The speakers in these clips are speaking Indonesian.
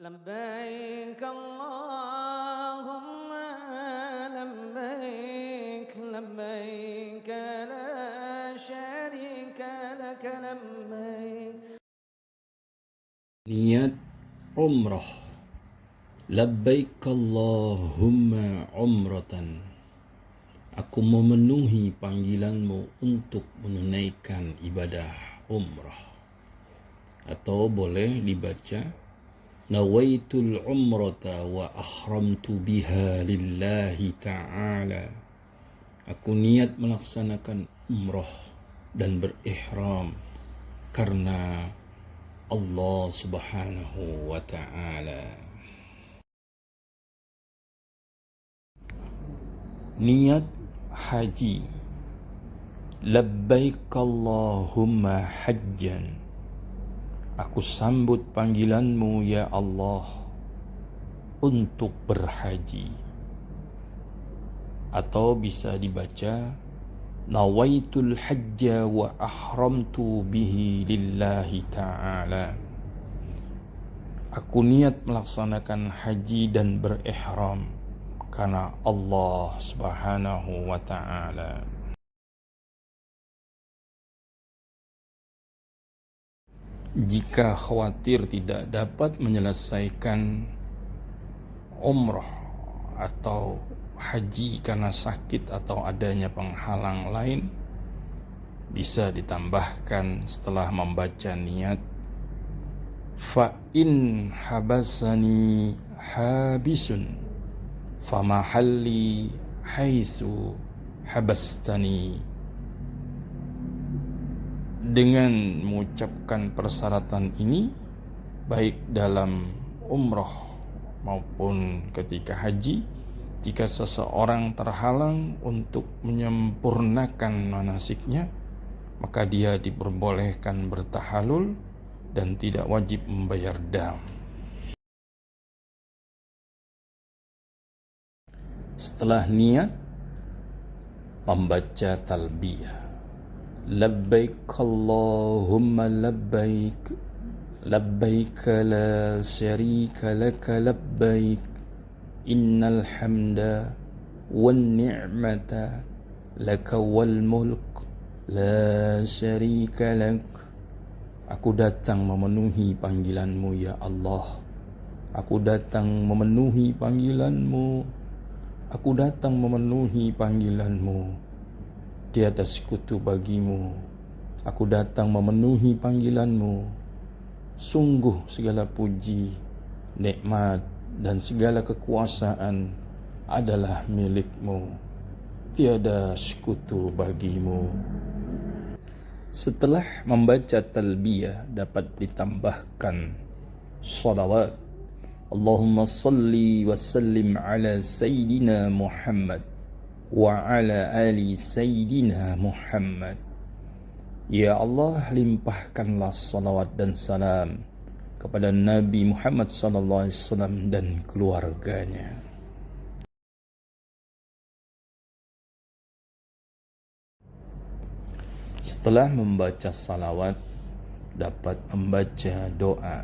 لبيك اللهم لبيك لبيك لا شريك لك لبيك. Niat umrah. Labbaik Allahumma umratan. Aku memenuhi panggilanmu untuk menunaikan ibadah umrah. Atau boleh dibaca Nawaitul umrata wa ahramtu biha lillahi ta'ala. Aku niat melaksanakan umrah dan berihram karena Allah subhanahu wa ta'ala. Niat haji. Labbaik Allahumma hajjan. Aku sambut panggilanmu ya Allah untuk berhaji. Atau bisa dibaca Nawaitul hajja wa ahramtu bihi lillahi ta'ala. Aku niat melaksanakan haji dan berihram karena Allah subhanahu wa ta'ala. Jika khawatir tidak dapat menyelesaikan umrah atau haji karena sakit atau adanya penghalang lain, bisa ditambahkan setelah membaca niat, fa in habasani habisun famahalli haitsu habastani. Dengan mengucapkan persyaratan ini, baik dalam umrah maupun ketika haji, jika seseorang terhalang untuk menyempurnakan manasiknya, maka dia diperbolehkan bertahalul dan tidak wajib membayar dam. Setelah niat, membaca talbiyah. Labbaik Allahumma labbaik labbaik la syarika laka labbaik innal hamda wan ni'mata laka wal mulk la syarika lak. Aku datang memenuhi panggilanmu ya Allah. Aku datang memenuhi panggilanmu. Aku datang memenuhi panggilanmu. Tiada sekutu bagimu. Aku datang memenuhi panggilanmu. Sungguh segala puji, nikmat dan segala kekuasaan adalah milikmu. Tiada sekutu bagimu. Setelah membaca talbiyah dapat ditambahkan salawat. Allahumma salli wa sallim ala Sayyidina Muhammad wa ala ali Sayyidina Muhammad. Ya Allah, limpahkanlah salawat dan salam kepada Nabi Muhammad SAW dan keluarganya. Setelah membaca salawat, dapat membaca doa.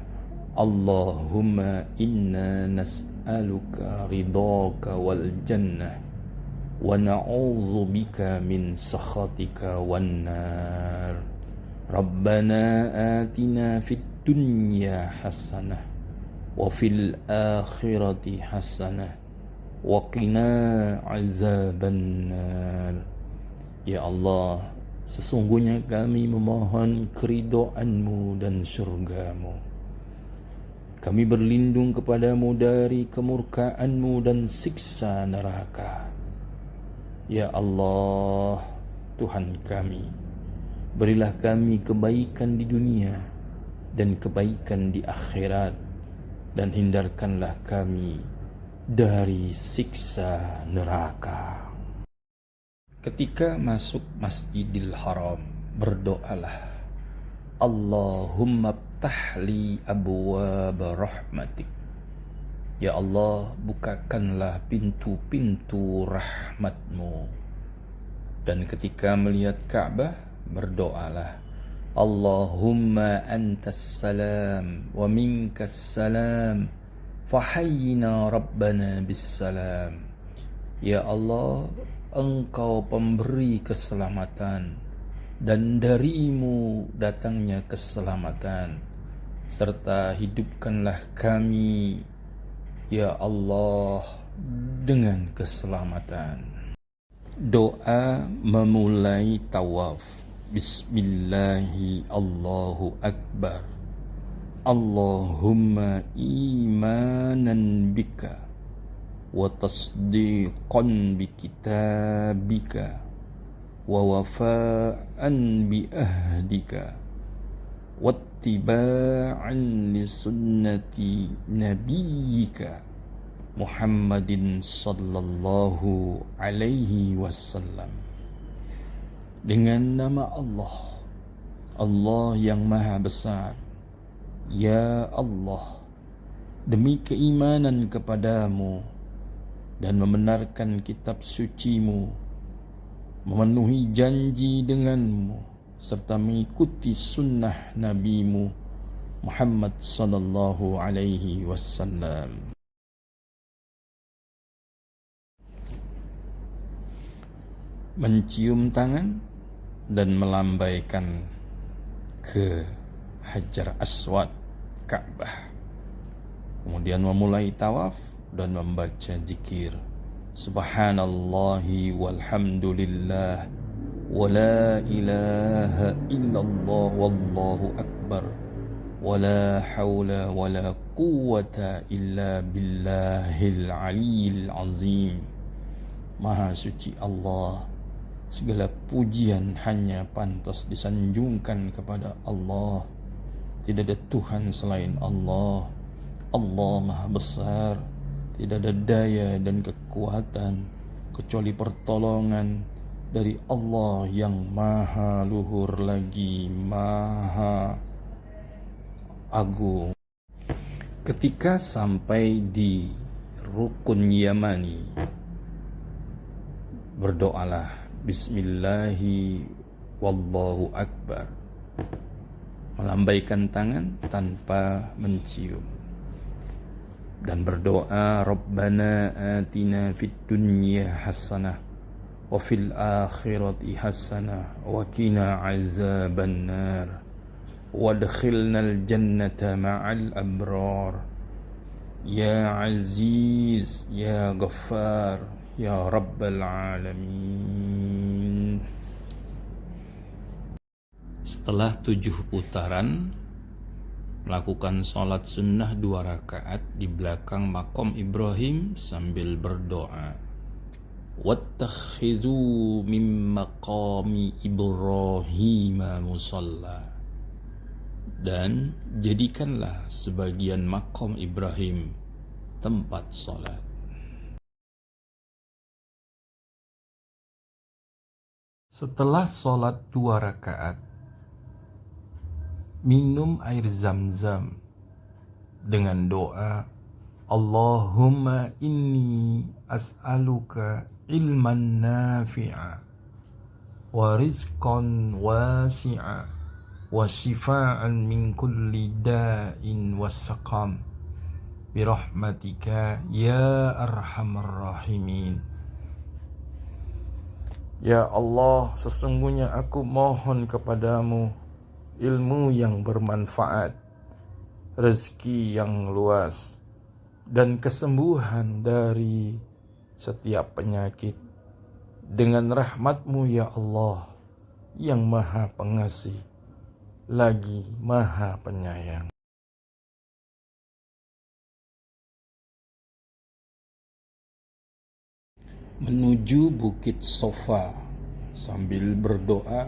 Allahumma inna nas'aluka ridhaka wal jannah wa na'udzu bika min sakhatika wan nar. Rabbana atina fid dunya hasanah wa fil akhirati hasanah wa qina azaban nar. Ya Allah, sesungguhnya kami memohon keridhaan-Mu dan surga-Mu. Kami berlindung kepadamu dari kemurkaan-Mu dan siksa neraka. Ya Allah, Tuhan kami, berilah kami kebaikan di dunia dan kebaikan di akhirat, dan hindarkanlah kami dari siksa neraka. Ketika masuk Masjidil Haram, berdoalah, Allahumma ftahli abwaab rahmatik. Ya Allah, bukakanlah pintu-pintu rahmat-Mu. Dan ketika melihat Ka'bah, berdoalah, Allahumma antas salam wa minkas salam fahayyina rabbana bissalam. Ya Allah, Engkau pemberi keselamatan, dan darimu datangnya keselamatan, serta hidupkanlah kami, ya Allah, dengan keselamatan. Doa memulai tawaf. Bismillahi Allahu Akbar. Allahumma imanan bika wa tasdiqan bi kitabika wa wafa'an bi ahdika wattiba'an li sunnati nabiyyika Muhammadin sallallahu alaihi wasallam. Dengan nama Allah, Allah yang maha besar. Ya Allah, demi keimanan kepadamu dan membenarkan kitab sucimu, memenuhi janji denganmu, serta mengikuti sunnah nabimu Muhammad sallallahu alaihi wasallam. Mencium tangan dan melambaikan ke Hajar Aswad Ka'bah. Kemudian memulai tawaf dan membaca zikir Subhanallahi walhamdulillah wa la ilaha illallah wallahu akbar wa la hawla wa la quwwata illa billahil aliyyil azim. Maha suci Allah, segala pujian hanya pantas disanjungkan kepada Allah. Tidak ada Tuhan selain Allah. Allah maha besar, tidak ada daya dan kekuatan kecuali pertolongan dari Allah yang maha luhur lagi maha agung. Ketika sampai di Rukun Yamani, berdoalah Bismillahi wallahu akbar, melambaikan tangan tanpa mencium, dan berdoa Rabbana atina fid dunya hasanah wa fil akhirati hasanah wa qina azaban nar wadkhilnal jannata ma'al abrar ya aziz ya ghaffar ya rabbal alamin. Setelah 7 putaran, melakukan sholat sunnah 2 rakaat di belakang makom Ibrahim sambil berdoa. Wattakhizu min maqami Ibrahim musalla. Dan jadikanlah sebagian makom Ibrahim tempat sholat. Setelah sholat 2 rakaat, minum air zam-zam dengan doa Allahumma inni as'aluka ilman nafi'a wa rizqan wasi'a wa shifaan min kulli da'in wa saqam birahmatika ya arhamar rahimin. Ya Allah, sesungguhnya aku mohon kepadamu ilmu yang bermanfaat, rezeki yang luas, dan kesembuhan dari setiap penyakit dengan rahmat-Mu ya Allah yang maha pengasih lagi maha penyayang. Menuju Bukit Sofa sambil berdoa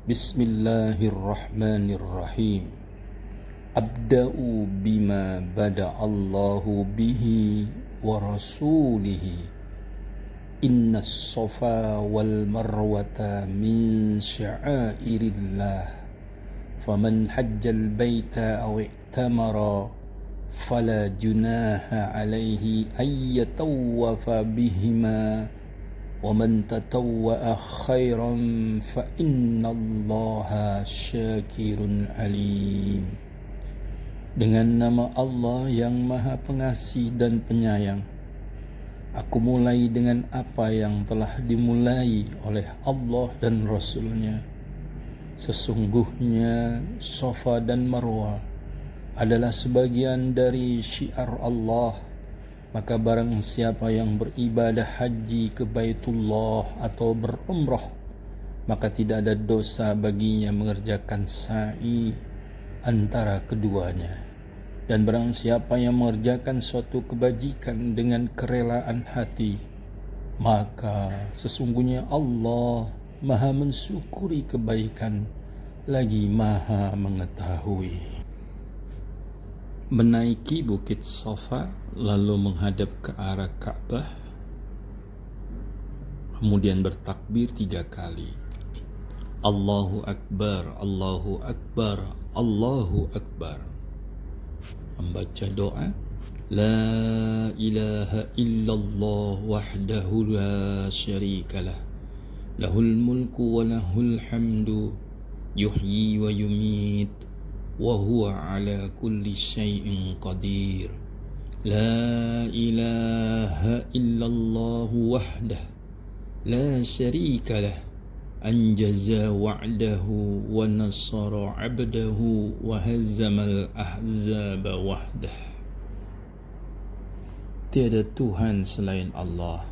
Bismillahirrahmanirrahim. Abda'u bima bada'allahu bihi wa rasulihi. Inna as-safa wal marwata min sya'airillah. Faman hajjal baita aw i'tamara fala junaha alaihi ayyatawafa bihima. وَمَنْ تَطَوَّعَ خَيْرًا فَإِنَّ اللَّهَ شَاكِرٌ عَلِيمٌ. Dengan nama Allah yang Maha Pengasih dan Penyayang. Aku mulai dengan apa yang telah dimulai oleh Allah dan Rasul-Nya. Sesungguhnya Safa dan Marwah adalah sebagian dari syiar Allah. Maka barang siapa yang beribadah haji ke Baitullah atau berumrah, maka tidak ada dosa baginya mengerjakan sa'i antara keduanya. Dan barang siapa yang mengerjakan suatu kebajikan dengan kerelaan hati, maka sesungguhnya Allah Maha mensyukuri kebaikan lagi Maha mengetahui. Menaiki bukit Safa lalu menghadap ke arah Ka'bah, kemudian bertakbir 3 kali. Allahu Akbar, Allahu Akbar, Allahu Akbar. Membaca doa La ilaha illallah wahdahu la syarikalah, lahul mulku wa lahul hamdu, yuhyi wa yumit, wa huwa ala kulli syai'in qadir. La ilaha illallah wahdah la syarikalah, anjaza wa'dahu wa nasara 'abdahu wa hazzamal ahzaba wahdah. Tiada Tuhan selain Allah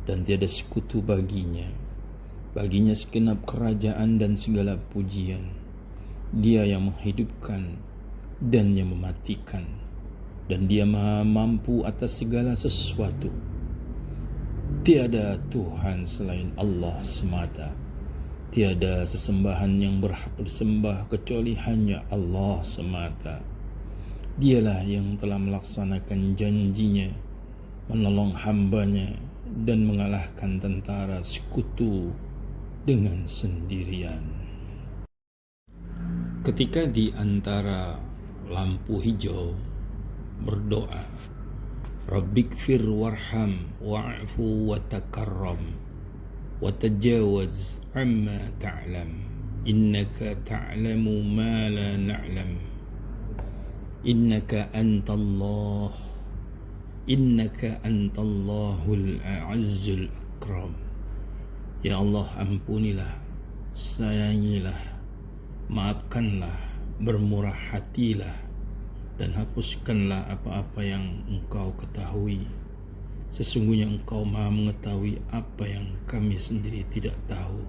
dan tiada sekutu baginya. Baginya segenap kerajaan dan segala pujian. Dia yang menghidupkan dan yang mematikan, dan Dia Maha mampu atas segala sesuatu. Tiada Tuhan selain Allah semata. Tiada sesembahan yang berhak disembah kecuali hanya Allah semata. Dialah yang telah melaksanakan janjinya, menolong hambanya dan mengalahkan tentara sekutu dengan sendirian. Ketika di antara lampu hijau berdoa, Rabbikfir warham wa'fu wa takarram wa tajawaz amma ta'lam innaka ta'lamu ma la na'lam innaka antallahul a'azzul akram. Ya Allah, ampunilah, sayangilah, maafkanlah, bermurah hatilah, dan hapuskanlah apa-apa yang Engkau ketahui. Sesungguhnya Engkau Maha mengetahui apa yang kami sendiri tidak tahu.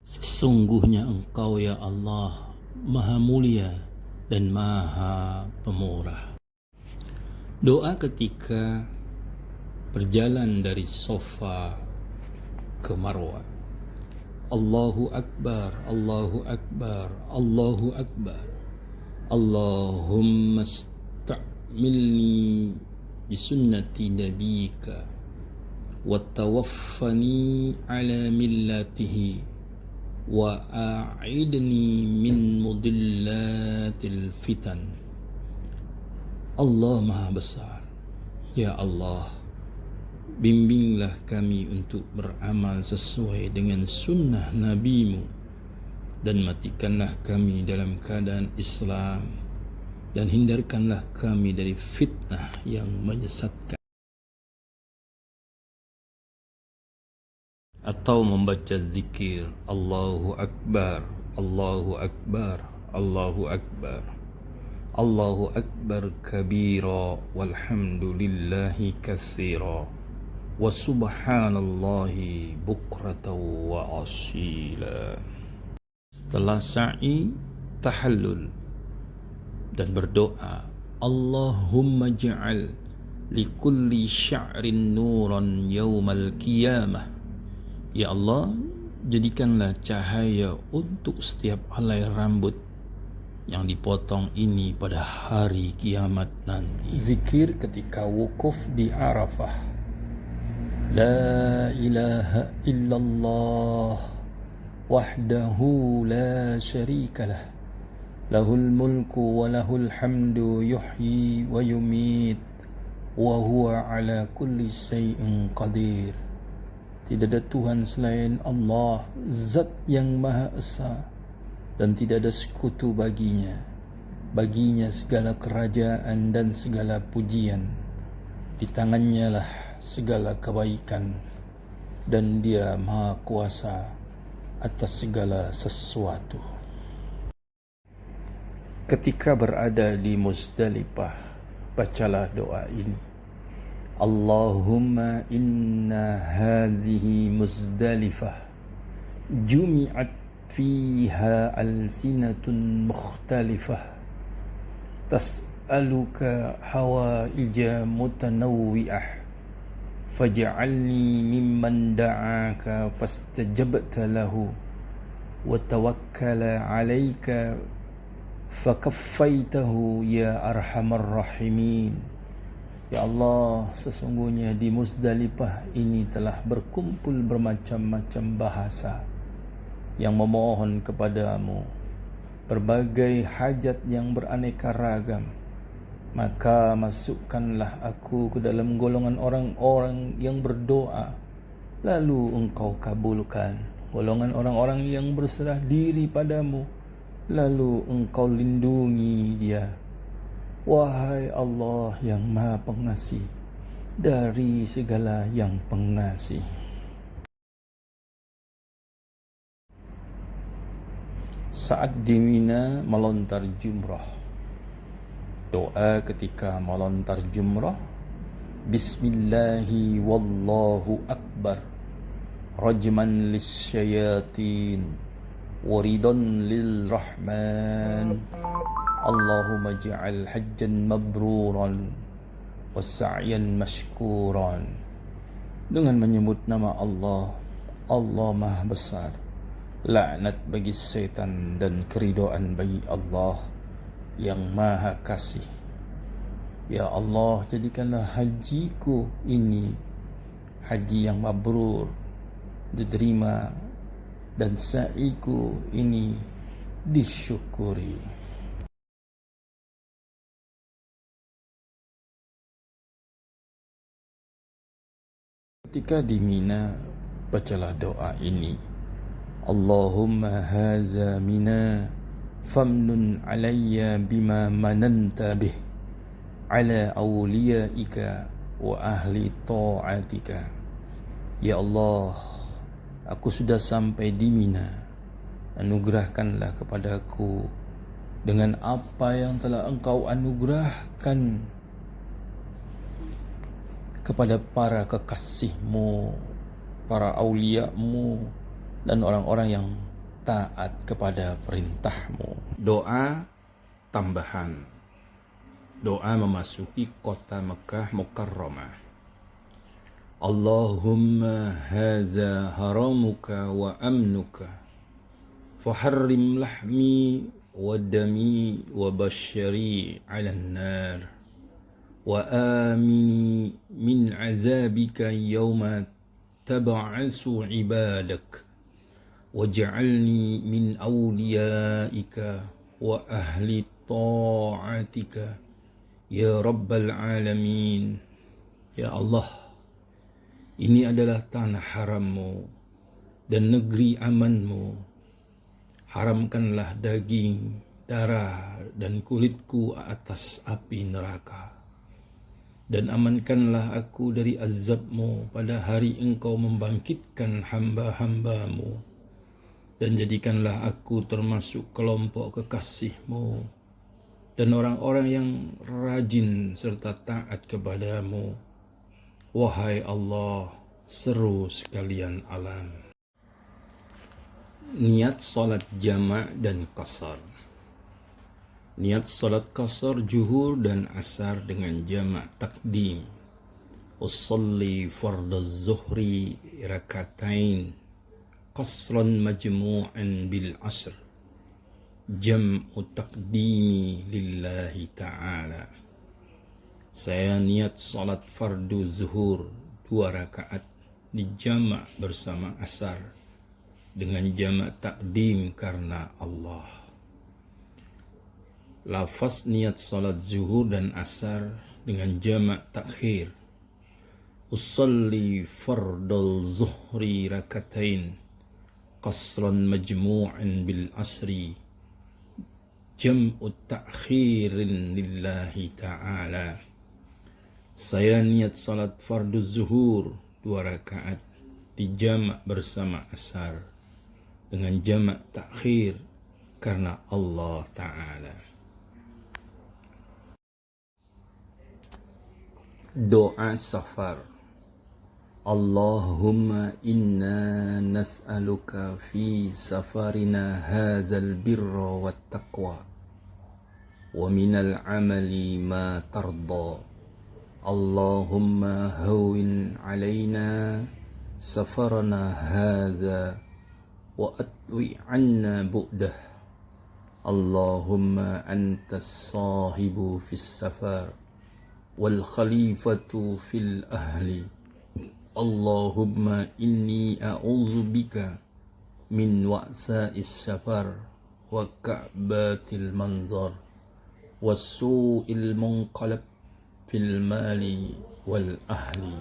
Sesungguhnya Engkau ya Allah Maha mulia dan Maha pemurah. Doa ketika berjalan dari Safa ke Marwah. Allahu Akbar, Allahu Akbar, Allahu Akbar. Allahumma sta'milni bisunnati nabika wa tawaffani ala millatihi wa a'idni min mudillatil fitan. Allah Maha Besar. Ya Allah, bimbinglah kami untuk beramal sesuai dengan sunnah Nabi-Mu, dan matikanlah kami dalam keadaan Islam, dan hindarkanlah kami dari fitnah yang menyesatkan. Atau membaca zikir Allahu Akbar, Allahu Akbar, Allahu Akbar, Allahu Akbar kabira walhamdulillahi katsira wa subhanallahi bukratan wa asila. Setelah sa'i, tahallul dan berdoa, Allahumma ja'al likulli sya'rin nuran yawmal qiyamah. Ya Allah, jadikanlah cahaya untuk setiap helai rambut yang dipotong ini pada hari kiamat nanti. Zikir ketika wukuf di Arafah. La ilaha illallah wahdahu la syarikalah, lahul mulku wa lahul hamdu, yuhyi wa yumit, wa huwa ala kulli syai'in qadir. Tidak ada Tuhan selain Allah, Zat yang Maha Esa, dan tidak ada sekutu baginya. Baginya segala kerajaan dan segala pujian. Di tangannya lah segala kebaikan, dan Dia Maha Kuasa atas segala sesuatu. Ketika berada di Muzdalifah, bacalah doa ini. Allahumma inna hadhihi Muzdalifah jumi'at fiha alsinatun mukhtalifah tas'aluka hawaija mutanawwi'ah faj'alni mimman da'aka fastajabta lahu wa tawakkala 'alaika fakaffaitahu ya arhamar rahimin. Ya Allah, sesungguhnya di Muzdalifah ini telah berkumpul bermacam-macam bahasa yang memohon kepadamu berbagai hajat yang beraneka ragam. Maka masukkanlah aku ke dalam golongan orang-orang yang berdoa, lalu Engkau kabulkan. Golongan orang-orang yang berserah diri padamu, lalu Engkau lindungi dia. Wahai Allah yang Maha Pengasih dari segala yang pengasih. Saat di Mina melontar jumrah. Doa ketika melontar jumrah. Bismillahi wallahu akbar. Rajman lisyayatin. Waridan lilrahman. Allahumma ja'al hajjan mabruran wa sa'yan mashkuran. Dengan menyebut nama Allah, Allah Maha Besar. Laknat bagi setan dan keridaan bagi Allah yang Maha Kasih. Ya Allah, jadikanlah hajiku ini haji yang mabrur, diterima, dan sa'iku ini disyukuri. Ketika di Mina, bacalah doa ini. Allahumma haza Mina famnun alayya bima mananta bih ala awliyaika wa ahli ta'atika. Ya Allah, aku sudah sampai di Mina. Anugerahkanlah kepadaku dengan apa yang telah Engkau anugerahkan kepada para kekasih-Mu, para aulia-Mu, dan orang-orang yang taat kepada perintah-Mu. Doa tambahan. Doa memasuki kota Mekah Mukarramah. Allahumma haza haramuka wa amnuka faharrim lahmi wa dami wa bashari ala nar wa amini min azabika yawma tab'asu ibadak waj'alni min awliyaika wa ahli ta'atika ya rabbal alamin. Ya Allah, ini adalah tanah harammu dan negeri amanmu. Haramkanlah daging, darah dan kulitku atas api neraka. Dan amankanlah aku dari azabmu pada hari Engkau membangkitkan hamba-hambamu. Dan jadikanlah aku termasuk kelompok kekasihmu dan orang-orang yang rajin serta taat kepadamu. Wahai Allah, seru sekalian alam. Niat salat jama' dan qasar. Niat salat qasar zuhur dan asar dengan jama' takdim. Usalli fardaz zuhri rakatain qasran majmu'an bil asr. Jam'u taqdimi lillahi ta'ala. Saya niat salat fardu zuhur 2 rakaat di jama' bersama asar dengan jama' takdim karena Allah. Lafaz niat salat zuhur dan asar dengan jama' takhir. Usalli fardal zuhri rakatain qasran majmu'an bil asri. jam'u ta'khirin lillahi ta'ala. Saya niat salat fardu zuhur 2 rakaat dijamak bersama asar dengan jamak takhir karena Allah Ta'ala. Doa safar. Allahumma inna nas'aluka fi safarina hadzal birra wat taqwa wa minal amali ma tarda. Allahumma hawwin alaina safarana hadza wa atwi anna bu'dah. Allahumma antas sahibu fis safar wal khalifatu fil ahli. Allahumma inni a'udzu bika min wa'sa'is safar wa ka'batil manzar wa su'il munqalab fil mali wal ahli.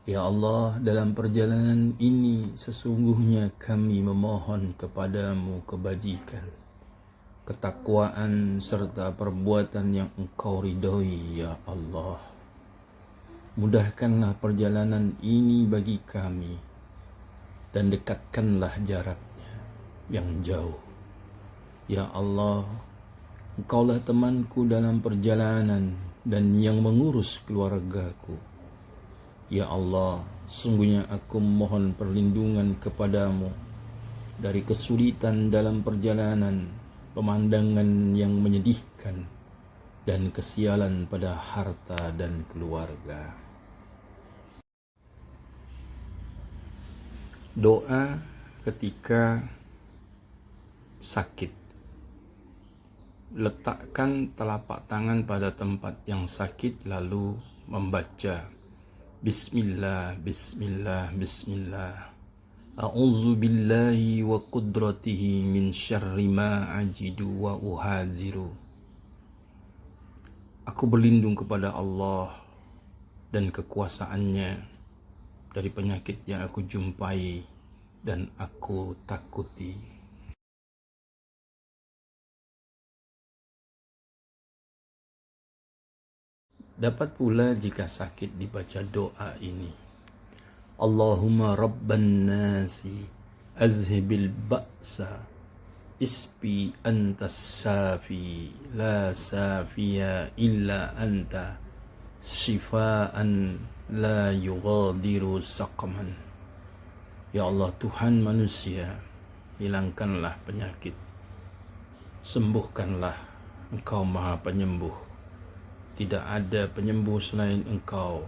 Ya Allah, dalam perjalanan ini sesungguhnya kami memohon kepadamu kebajikan, ketakwaan serta perbuatan yang Engkau ridhoi, ya Allah. Mudahkanlah perjalanan ini bagi kami dan dekatkanlah jaraknya yang jauh. Ya Allah, Engkaulah temanku dalam perjalanan dan yang mengurus keluargaku. Ya Allah, sesungguhnya aku mohon perlindungan kepadamu dari kesulitan dalam perjalanan, pemandangan yang menyedihkan, dan kesialan pada harta dan keluarga. Doa ketika sakit. Letakkan telapak tangan pada tempat yang sakit lalu membaca Bismillah, Bismillah, Bismillah. A'udzu billahi wa qudratihi min syarri ma ajidu wa uhaziru. Aku berlindung kepada Allah dan kekuasaannya dari penyakit yang aku jumpai dan aku takuti. Dapat pula jika sakit dibaca doa ini. Allahumma rabban nasi azhibil ba'sa ispi antas safi la safiya illa anta shifaan la yughadiru saqaman. Ya Allah, Tuhan manusia, hilangkanlah penyakit, sembuhkanlah, Engkau Maha Penyembuh, tidak ada penyembuh selain Engkau,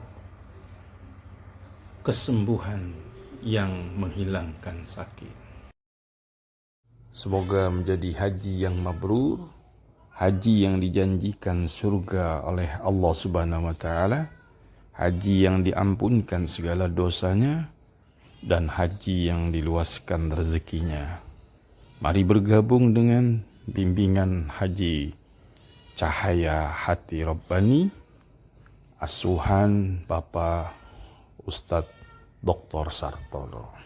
kesembuhan yang menghilangkan sakit. Semoga menjadi haji yang mabrur, haji yang dijanjikan surga oleh Allah Subhanahu wa Ta'ala, haji yang diampunkan segala dosanya, dan haji yang diluaskan rezekinya. Mari bergabung dengan bimbingan haji Cahaya Hati Rabbani, asuhan Bapak Ustadz Dr. Sartono.